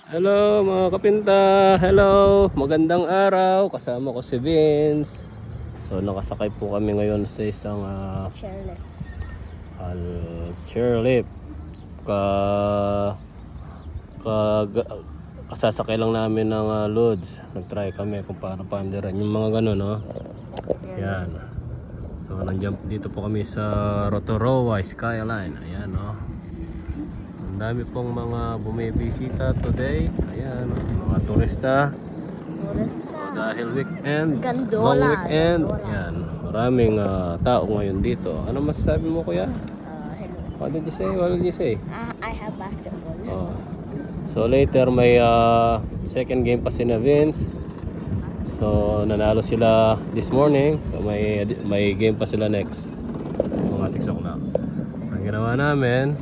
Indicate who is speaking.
Speaker 1: Hello mga kapinta, hello, magandang araw, kasama ko si Vince. So nakasakay po kami ngayon sa isang
Speaker 2: Chairlift.
Speaker 1: chairlift. Ka, ka, Kasasakay lang namin ng loads. Nag-try kami kung paano pandiran yung mga ganun, no? Yan. So nandiyan dito po kami sa Rotorua Skyline. Ayan, no? Ang dami pong mga bumibisita today. Ayan, mga turista. So, dahil weekend,
Speaker 2: Gandola.
Speaker 1: long weekend.
Speaker 2: Gandola.
Speaker 1: Ayan, maraming tao ngayon dito. Ano masasabi mo, kuya?
Speaker 2: Hello.
Speaker 1: What did you say? What did you say?
Speaker 2: I have basketball.
Speaker 1: Oh. So later may second game pa si Vince. So nanalo sila this morning. So may game pa sila next. Mga 6 o'clock. So ang ginawa namin,